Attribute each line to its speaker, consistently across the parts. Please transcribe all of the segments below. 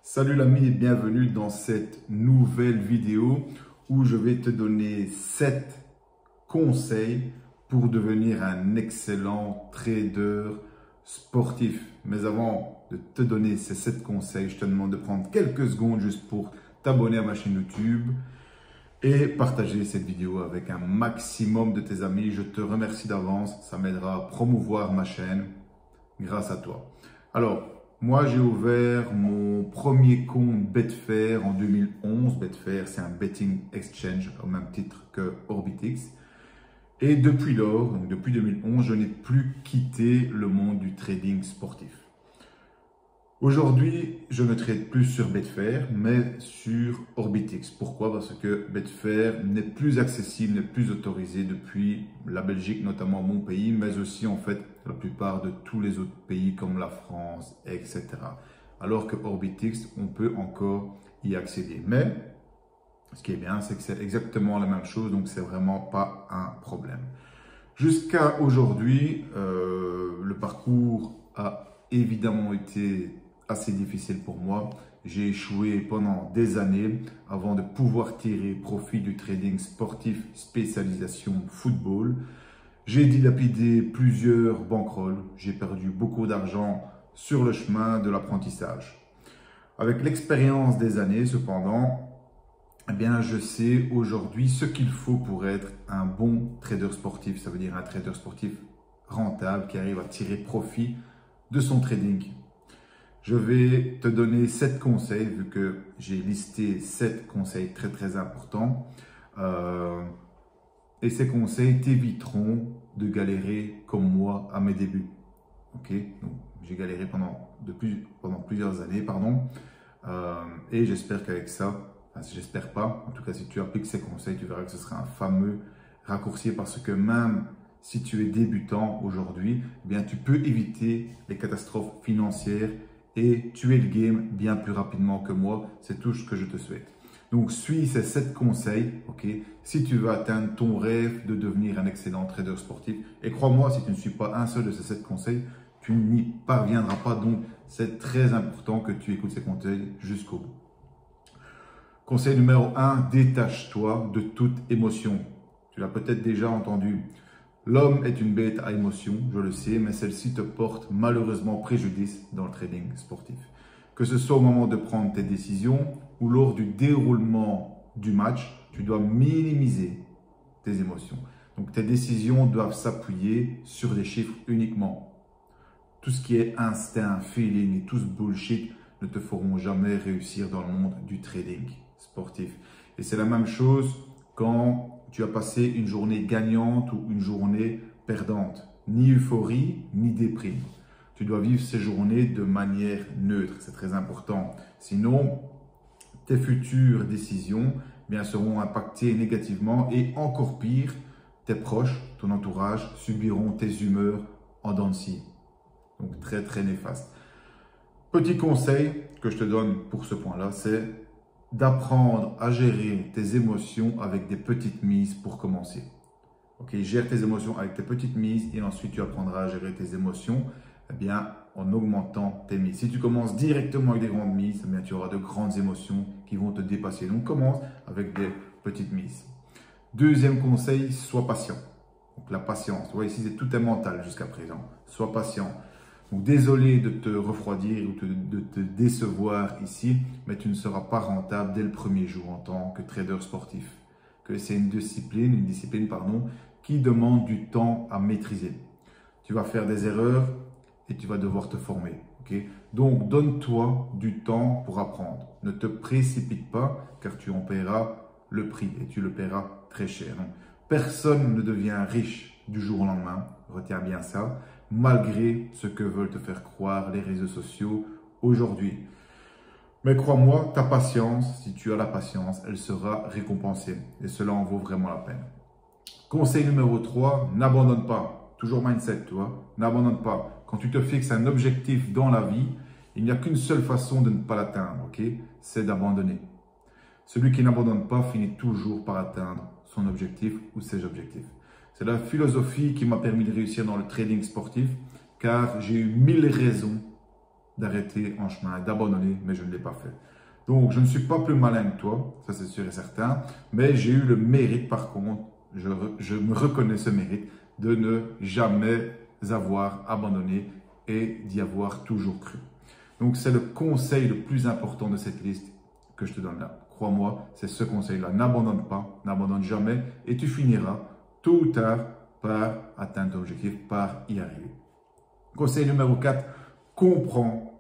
Speaker 1: Salut l'ami et bienvenue dans cette nouvelle vidéo où je vais te donner 7 conseils pour devenir un excellent trader sportif. Mais avant de te donner ces 7 conseils, je te demande de prendre quelques secondes juste pour t'abonner à ma chaîne YouTube et partager cette vidéo avec un maximum de tes amis. Je te remercie d'avance, ça m'aidera à promouvoir ma chaîne grâce à toi. Alors, moi, j'ai ouvert mon premier compte Betfair en 2011. Betfair, c'est un betting exchange au même titre que Orbitix. Et depuis lors, donc depuis 2011, je n'ai plus quitté le monde du trading sportif. Aujourd'hui, je ne trade plus sur Betfair, mais sur Orbitix. Pourquoi? Parce que Betfair n'est plus accessible, n'est plus autorisé depuis la Belgique, notamment mon pays, mais aussi en fait la plupart de tous les autres pays comme la France, etc. Alors que Orbitix, on peut encore y accéder. Mais ce qui est bien, c'est que c'est exactement la même chose, donc c'est vraiment pas un problème. Jusqu'à aujourd'hui, le parcours a évidemment été assez difficile pour moi. J'ai échoué pendant des années avant de pouvoir tirer profit du trading sportif spécialisation football. J'ai dilapidé plusieurs bankrolls. J'ai perdu beaucoup d'argent sur le chemin de l'apprentissage. Avec l'expérience des années, cependant, eh bien, je sais aujourd'hui ce qu'il faut pour être un bon trader sportif. Ça veut dire un trader sportif rentable qui arrive à tirer profit de son trading. Je vais te donner 7 conseils vu que j'ai listé 7 conseils très importants. Et ces conseils t'éviteront de galérer comme moi à mes débuts. Ok, donc j'ai galéré pendant plusieurs années, et j'espère qu'avec ça, j'espère pas, en tout cas si tu appliques ces conseils, tu verras que ce sera un fameux raccourci parce que même si tu es débutant aujourd'hui, eh bien tu peux éviter les catastrophes financières et tuer le game bien plus rapidement que moi. C'est tout ce que je te souhaite. Donc, suis ces 7 conseils, ok, si tu veux atteindre ton rêve de devenir un excellent trader sportif. Et crois-moi, si tu ne suis pas un seul de ces 7 conseils, tu n'y parviendras pas. Donc, c'est très important que tu écoutes ces conseils jusqu'au bout. Conseil numéro 1, détache-toi de toute émotion. Tu l'as peut-être déjà entendu. L'homme est une bête à émotion, je le sais, mais celle-ci te porte malheureusement préjudice dans le trading sportif. Que ce soit au moment de prendre tes décisions ou lors du déroulement du match, tu dois minimiser tes émotions. Donc tes décisions doivent s'appuyer sur des chiffres uniquement. Tout ce qui est instinct, feeling et tout ce bullshit ne te feront jamais réussir dans le monde du trading sportif. Et c'est la même chose quand tu as passé une journée gagnante ou une journée perdante. Ni euphorie, ni déprime. Tu dois vivre ces journées de manière neutre. C'est très important. Sinon, tes futures décisions seront impactées négativement et encore pire, tes proches, ton entourage subiront tes humeurs en dents de scie. Donc très néfaste. Petit conseil que je te donne pour ce point-là, c'est d'apprendre à gérer tes émotions avec des petites mises pour commencer. Ok, gère tes émotions avec tes petites mises et ensuite tu apprendras à gérer tes émotions en augmentant tes mises. Si tu commences directement avec des grandes mises, tu auras de grandes émotions qui vont te dépasser. Donc commence avec des petites mises. Deuxième conseil, sois patient. Donc la patience, tu vois ici c'est tout est mental jusqu'à présent. Sois patient. Donc, désolé de te refroidir ou de te décevoir ici, mais tu ne seras pas rentable dès le premier jour en tant que trader sportif. Que c'est une discipline qui demande du temps à maîtriser. Tu vas faire des erreurs et tu vas devoir te former. Okay? Donc, donne-toi du temps pour apprendre. Ne te précipite pas car tu en paieras le prix et tu le paieras très cher. Donc, personne ne devient riche du jour au lendemain. Retiens bien ça. Malgré ce que veulent te faire croire les réseaux sociaux aujourd'hui. Mais crois-moi, ta patience, si tu as la patience, elle sera récompensée. Et cela en vaut vraiment la peine. Conseil numéro 3, n'abandonne pas. Toujours mindset, tu vois. N'abandonne pas. Quand tu te fixes un objectif dans la vie, il n'y a qu'une seule façon de ne pas l'atteindre, ok? C'est d'abandonner. Celui qui n'abandonne pas finit toujours par atteindre son objectif ou ses objectifs. C'est la philosophie qui m'a permis de réussir dans le trading sportif car j'ai eu 1000 raisons d'arrêter en chemin, d'abandonner, mais je ne l'ai pas fait. Donc, je ne suis pas plus malin que toi, ça c'est sûr et certain, mais j'ai eu le mérite par contre, je me reconnais ce mérite de ne jamais avoir abandonné et d'y avoir toujours cru. Donc, c'est le conseil le plus important de cette liste que je te donne là. Crois-moi, c'est ce conseil-là. N'abandonne pas, n'abandonne jamais et tu finiras tôt ou tard par atteindre ton objectif, par y arriver. Conseil numéro 4, comprends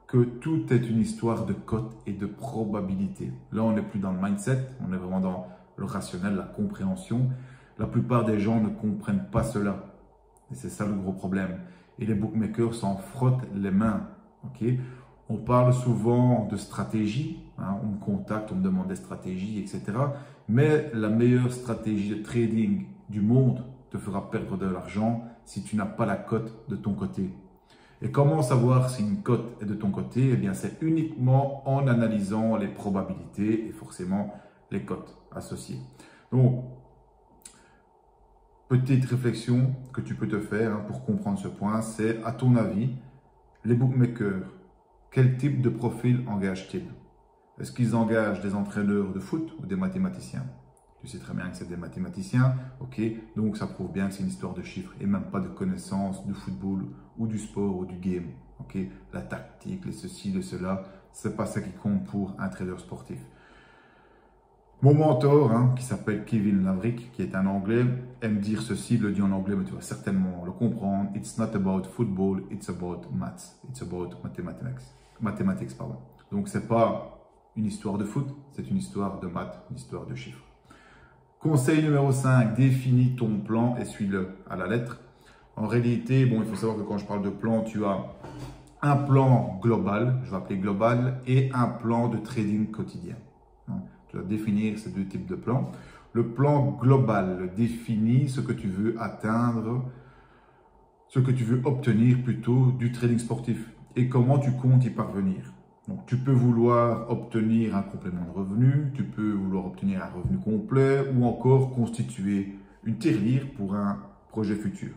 Speaker 1: que tout est une histoire de cote et de probabilité. Là, on n'est plus dans le mindset, on est vraiment dans le rationnel, la compréhension. La plupart des gens ne comprennent pas cela. Et c'est ça le gros problème. Et les bookmakers s'en frottent les mains. Okay? On parle souvent de stratégie, hein, on me contacte, on me demande des stratégies, etc. Mais la meilleure stratégie de trading du monde te fera perdre de l'argent si tu n'as pas la cote de ton côté. Et comment savoir si une cote est de ton côté? Eh bien, c'est uniquement en analysant les probabilités et forcément les cotes associées. Donc, petite réflexion que tu peux te faire pour comprendre ce point, c'est à ton avis, les bookmakers, quel type de profil engagent-ils? Est-ce qu'ils engagent des entraîneurs de foot ou des mathématiciens? Tu sais très bien que c'est des mathématiciens, ok? Donc ça prouve bien que c'est une histoire de chiffres et même pas de connaissances du football ou du sport ou du game, ok? La tactique, les ceci, le cela, c'est pas ça qui compte pour un trader sportif. Mon mentor, qui s'appelle Kevin Laverick, qui est un Anglais, aime dire ceci, il le dit en anglais, mais tu vas certainement le comprendre. It's not about football, it's about maths. It's about mathematics, pardon. Donc, c'est pas une histoire de foot, c'est une histoire de maths, une histoire de chiffres. Conseil numéro 5, définis ton plan et suis-le à la lettre. En réalité, bon, il faut savoir que quand je parle de plan, tu as un plan global, je vais appeler global, et un plan de trading quotidien. Tu dois définir ces deux types de plans. Le plan global définit ce que tu veux atteindre, ce que tu veux obtenir plutôt du trading sportif et comment tu comptes y parvenir. Donc, tu peux vouloir obtenir un complément de revenu, tu peux vouloir obtenir un revenu complet ou encore constituer une tirelire pour un projet futur.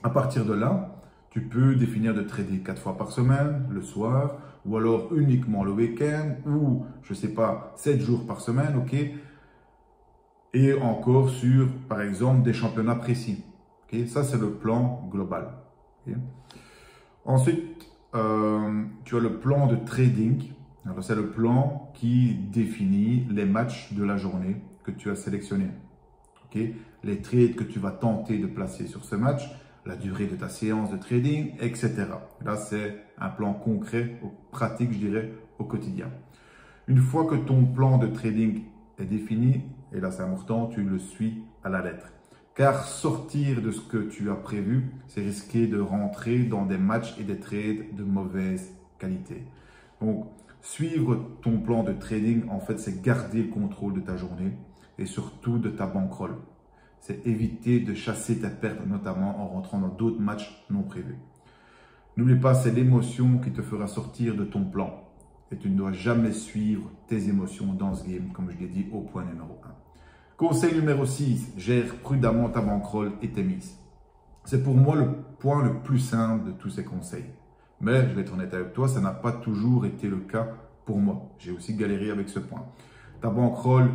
Speaker 1: À partir de là, tu peux définir de trader 4 fois par semaine, le soir, ou alors uniquement le week-end, ou je ne sais pas, 7 jours par semaine, ok? Et encore sur, par exemple, des championnats précis. Okay? Ça, c'est le plan global. Okay? Ensuite, tu as le plan de trading. C'est le plan qui définit les matchs de la journée que tu as sélectionnés. Okay? Les trades que tu vas tenter de placer sur ce match, la durée de ta séance de trading, etc. Là, c'est un plan concret, pratique, je dirais, au quotidien. Une fois que ton plan de trading est défini, et là c'est important, tu le suis à la lettre. Car sortir de ce que tu as prévu, c'est risquer de rentrer dans des matchs et des trades de mauvaise qualité. Donc, suivre ton plan de trading, en fait, c'est garder le contrôle de ta journée et surtout de ta bankroll. C'est éviter de chasser tes pertes, notamment en rentrant dans d'autres matchs non prévus. N'oublie pas, c'est l'émotion qui te fera sortir de ton plan. Et tu ne dois jamais suivre tes émotions dans ce game, comme je l'ai dit au point numéro 1. Conseil numéro 6, gère prudemment ta bankroll et tes mises. C'est pour moi le point le plus simple de tous ces conseils. Mais je vais être honnête avec toi, ça n'a pas toujours été le cas pour moi. J'ai aussi galéré avec ce point. Ta bankroll,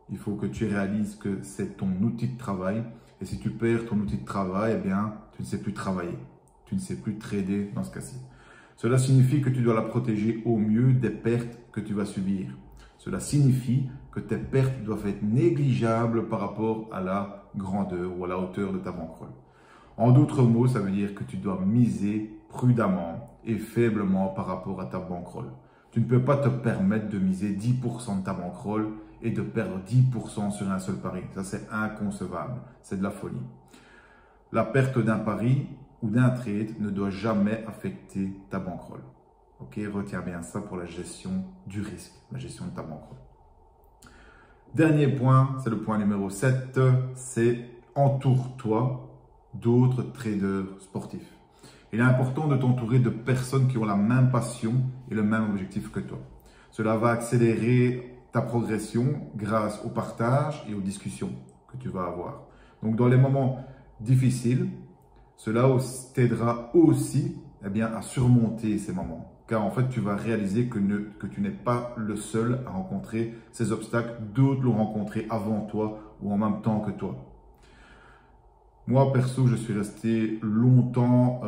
Speaker 1: il faut que tu réalises que c'est ton outil de travail. Et si tu perds ton outil de travail, eh bien, tu ne sais plus travailler. Tu ne sais plus trader dans ce cas-ci. Cela signifie que tu dois la protéger au mieux des pertes que tu vas subir. Cela signifie que tes pertes doivent être négligeables par rapport à la grandeur ou à la hauteur de ta bankroll. En d'autres mots, ça veut dire que tu dois miser prudemment et faiblement par rapport à ta bankroll. Tu ne peux pas te permettre de miser 10% de ta bankroll et de perdre 10% sur un seul pari. Ça, c'est inconcevable. C'est de la folie. La perte d'un pari ou d'un trade ne doit jamais affecter ta bankroll. Ok, retiens bien ça pour la gestion du risque, la gestion de ta bankroll. Dernier point, c'est le point numéro 7, c'est entoure-toi d'autres traders sportifs. Il est important de t'entourer de personnes qui ont la même passion et le même objectif que toi. Cela va accélérer ta progression grâce au partage et aux discussions que tu vas avoir. Donc, dans les moments difficiles, cela t'aidera aussi eh bien, à surmonter ces moments. Car en fait, tu vas réaliser que tu n'es pas le seul à rencontrer ces obstacles. D'autres l'ont rencontré avant toi ou en même temps que toi. Moi, perso, je suis resté longtemps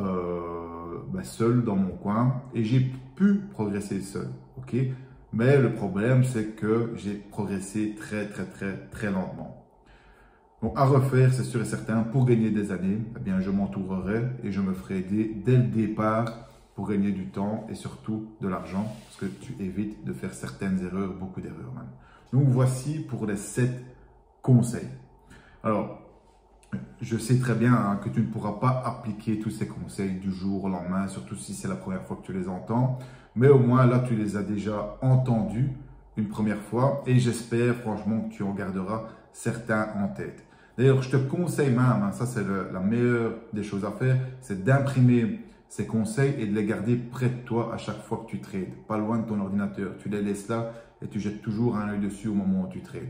Speaker 1: seul dans mon coin et j'ai pu progresser seul. Ok, mais le problème, c'est que j'ai progressé très lentement. Donc, à refaire, c'est sûr et certain, pour gagner des années, eh bien, je m'entourerai et je me ferai aider dès le départ pour gagner du temps et surtout de l'argent, parce que tu évites de faire certaines erreurs, beaucoup d'erreurs même. Donc, voici pour les 7 conseils. Alors, je sais très bien que tu ne pourras pas appliquer tous ces conseils du jour au lendemain, surtout si c'est la première fois que tu les entends. Mais au moins, là, tu les as déjà entendus une première fois et j'espère franchement que tu en garderas certains en tête. D'ailleurs, je te conseille même, ça c'est la meilleure des choses à faire, c'est d'imprimer ces conseils et de les garder près de toi à chaque fois que tu trades, pas loin de ton ordinateur. Tu les laisses là et tu jettes toujours un œil dessus au moment où tu trades.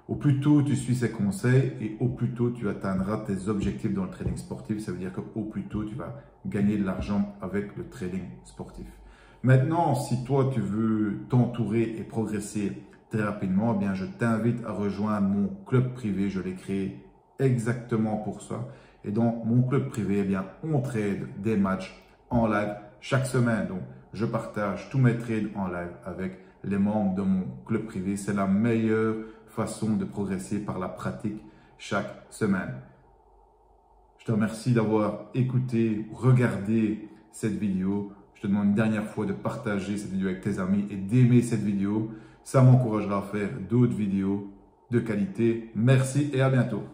Speaker 1: Au plus tôt tu suis ces conseils et au plus tôt tu atteindras tes objectifs dans le trading sportif. Ça veut dire qu'au plus tôt tu vas gagner de l'argent avec le trading sportif. Maintenant, si toi tu veux t'entourer et progresser très rapidement, eh bien je t'invite à rejoindre mon club privé. Je l'ai créé exactement pour ça. Et dans mon club privé, eh bien on trade des matchs en live chaque semaine. Donc je partage tous mes trades en live avec les membres de mon club privé. C'est la meilleure façon de progresser par la pratique chaque semaine. Je te remercie d'avoir écouté, regardé cette vidéo. Je te demande une dernière fois de partager cette vidéo avec tes amis et d'aimer cette vidéo. Ça m'encouragera à faire d'autres vidéos de qualité. Merci et à bientôt.